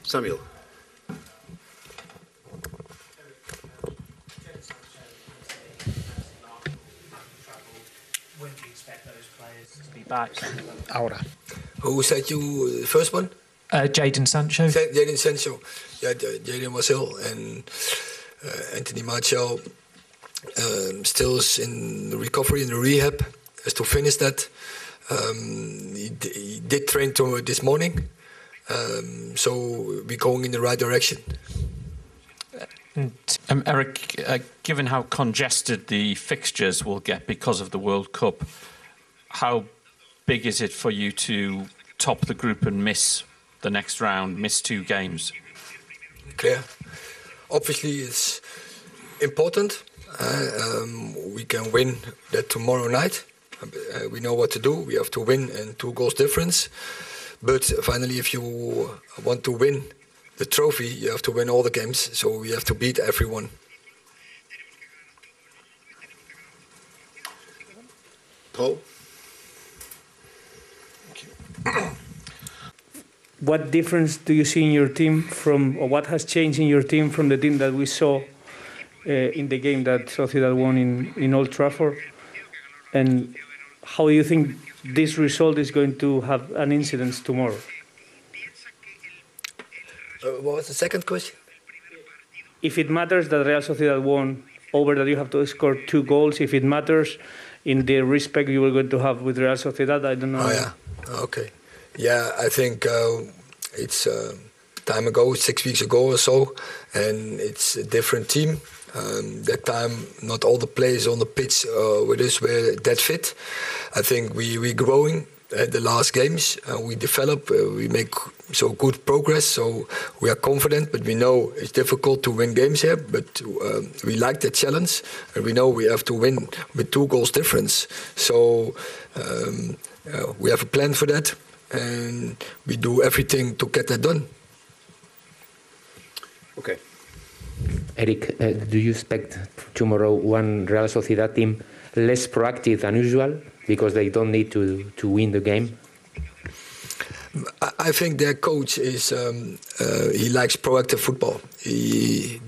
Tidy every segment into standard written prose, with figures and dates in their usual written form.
Samuel. When do you expect those players to be back? Ahora. Who said you the first one? Jadon Sancho. Jadon Sancho. Yeah, Jadon was ill, and Anthony Martial still is in recovery, in the rehab, has to finish that. He did train this morning, so we're going in the right direction. Erik, given how congested the fixtures will get because of the World Cup, how big is it for you to top the group and miss the next round, miss 2 games? Clear. Obviously, it's important. We can win that tomorrow night. We know what to do. We have to win and 2 goals difference. But finally, if you want to win the trophy, you have to win all the games, so we have to beat everyone. Paul? What difference do you see in your team or what has changed in your team from the team that we saw in the game that Sociedad won in Old Trafford? And how do you think this result is going to have an incidence tomorrow? What was the second question? If it matters that Real Sociedad won over that you have to score 2 goals, if it matters in the respect you were going to have with Real Sociedad, I don't know. Oh, yeah. Okay. Yeah, I think it's time ago, 6 weeks ago or so, and it's a different team. That time, not all the players on the pitch with us were that fit. I think we're growing at the last games. We develop, we make so good progress, so we are confident, but we know it's difficult to win games here, but we like the challenge, and we know we have to win with 2 goals difference. So we have a plan for that, and we do everything to get that done. Okay. Erik, do you expect tomorrow one Real Sociedad team less proactive than usual because they don't need to win the game? I think their coach is he likes proactive football.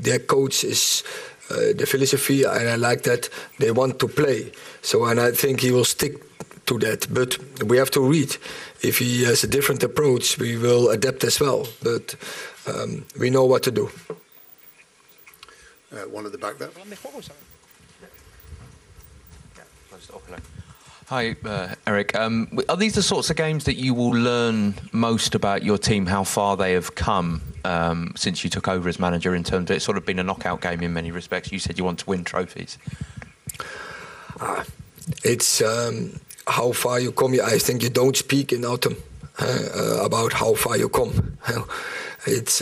Their coach is the philosophy, and I like that they want to play. So, and I think he will stick to that. But we have to read. If he has a different approach, we will adapt as well. But we know what to do. One at the back there. Hi, Erik. Are these the sorts of games that you will learn most about your team, how far they have come since you took over as manager, in terms of it's sort of been a knockout game in many respects? You said you want to win trophies. It's how far you come. I think you don't speak in autumn about how far you come. It's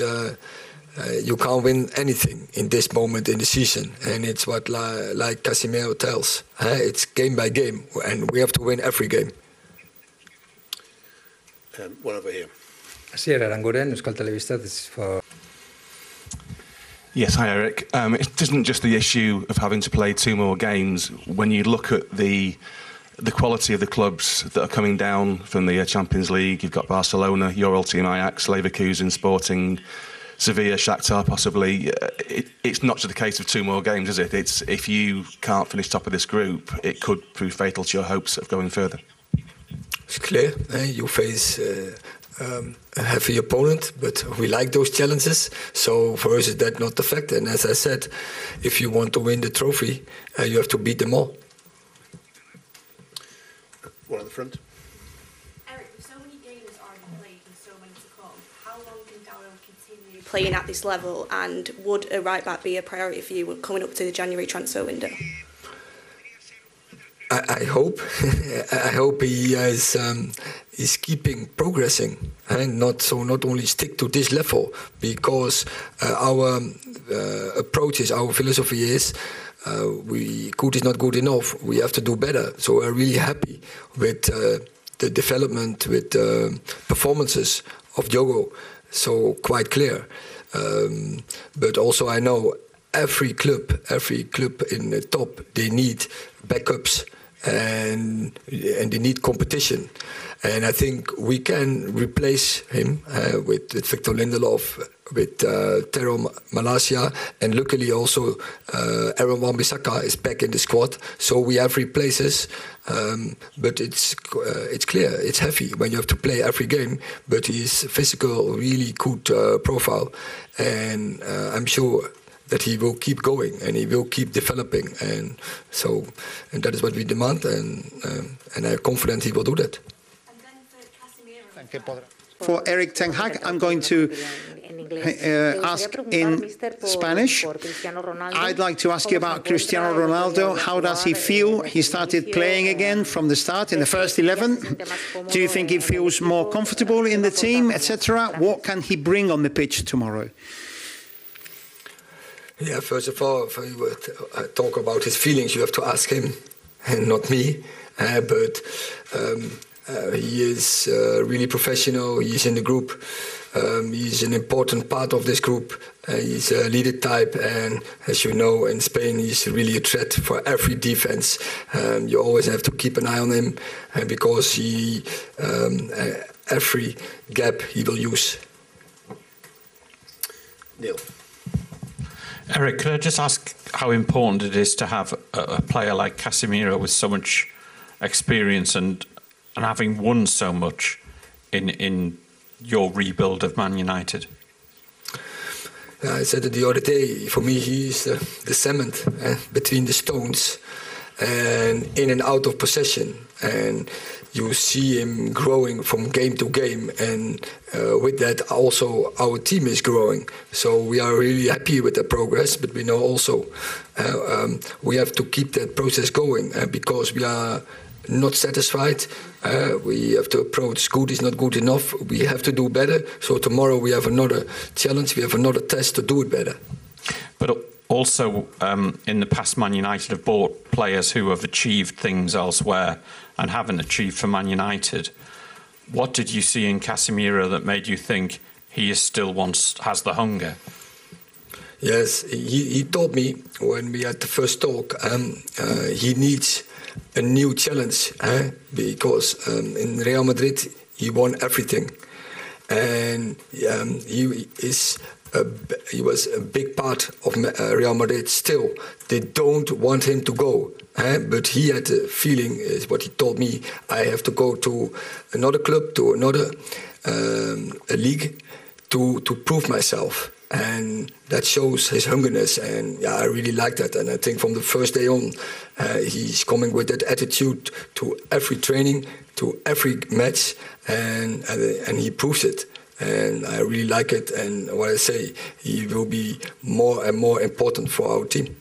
you can't win anything in this moment in the season, and it's what like Casimiro tells. It's game by game, and we have to win every game. One over here. Asier Aranguren, Euskal Telebista. This is for. Yes, hi Erik. It isn't just the issue of having to play 2 more games. When you look at the quality of the clubs that are coming down from the Champions League, you've got Barcelona, your old team Ajax, Leverkusen, Sporting, Sevilla, Shakhtar possibly. It's not just a case of 2 more games, is it? It's if you can't finish top of this group, it could prove fatal to your hopes of going further. It's clear. You face a heavy opponent, but we like those challenges. So for us, is that not the fact? And as I said, if you want to win the trophy, you have to beat them all. One at the front. Erik, with so many games already played and so many to come, how long can Darryl continue playing at this level, and would a right back be a priority for you coming up to the January transfer window? I hope. I hope he is keeping progressing, and not only stick to this level, because our approach is, our philosophy is, good is not good enough. We have to do better. So we're really happy with the development, with performances of Diogo. So quite clear. But also I know every club in the top, they need backups. and they need competition. And I think we can replace him with Victor Lindelof, with Tero Malacia, and luckily also Aaron Wan-Bissaka is back in the squad. So we have replaces, but it's clear, it's heavy when you have to play every game. But he's physical, really good profile, and I'm sure that he will keep going and he will keep developing, and that is what we demand, and I'm confident he will do that. For Erik ten Hag, I'm going to ask in Spanish. I'd like to ask you about Cristiano Ronaldo. How does he feel? He started playing again from the start in the first 11. Do you think he feels more comfortable in the team, etc.? What can he bring on the pitch tomorrow? Yeah, first of all, if you talk about his feelings, you have to ask him and not me. But he is really professional. He's in the group. He's an important part of this group. He's a leader type, and as you know, in Spain, he's really a threat for every defense. You always have to keep an eye on him because he every gap he will use. Neil. Erik, could I just ask how important it is to have a player like Casemiro with so much experience and having won so much in your rebuild of Man United? I said it the other day, for me he's the cement between the stones and in and out of possession. And you see him growing from game to game, and with that also our team is growing. So we are really happy with the progress, but we know also we have to keep that process going because we are not satisfied. We have to approach good is not good enough. We have to do better. So tomorrow we have another challenge. We have another test to do it better. But also, in the past, Man United have bought players who have achieved things elsewhere and haven't achieved for Man United. What did you see in Casemiro that made you think he is still has the hunger? Yes, he told me when we had the first talk, he needs a new challenge because in Real Madrid he won everything, and he was a big part of Real Madrid still. They don't want him to go, but he had a feeling, is what he told me, I have to go to another club, to another a league to prove myself. And that shows his hungerness, and yeah, I really like that. And I think from the first day on, he's coming with that attitude to every training, to every match, and he proves it. And I really like it. And what I say, he will be more and more important for our team.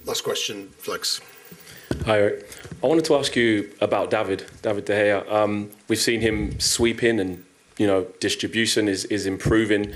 Last question, Flex. Hi, Erik. I wanted to ask you about David De Gea. We've seen him sweep in, and distribution is improving.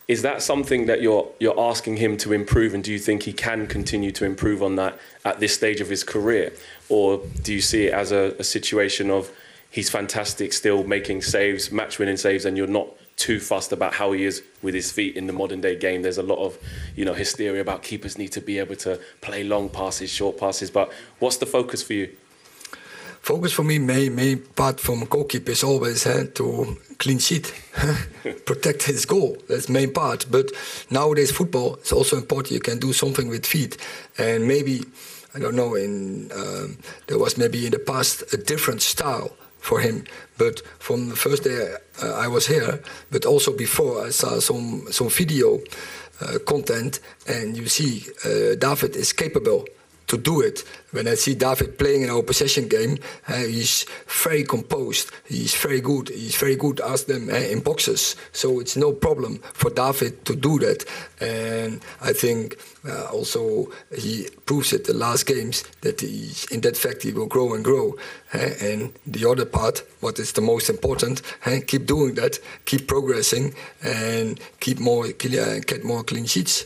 Is that something that you're asking him to improve, and do you think he can continue to improve on that at this stage of his career? Or do you see it as a situation of he's fantastic, still making saves, match-winning saves, and you're not too fussed about how he is with his feet in the modern-day game? There's a lot of hysteria about keepers need to be able to play long passes, short passes, but what's the focus for you? Focus for me, main part from goalkeeper is always to clean sheet, protect his goal. That's the main part. But nowadays football is also important. You can do something with feet, and maybe I don't know. There was maybe in the past a different style for him. But from the first day I was here, but also before, I saw some video content, and you see David is capable to do it. When I see David playing in our possession game, he's very composed. He's very good. He's very good as them in boxes. So it's no problem for David to do that. And I think also he proves it the last games that in that fact he will grow and grow. And the other part, what is the most important, keep doing that, keep progressing, and get more clean sheets.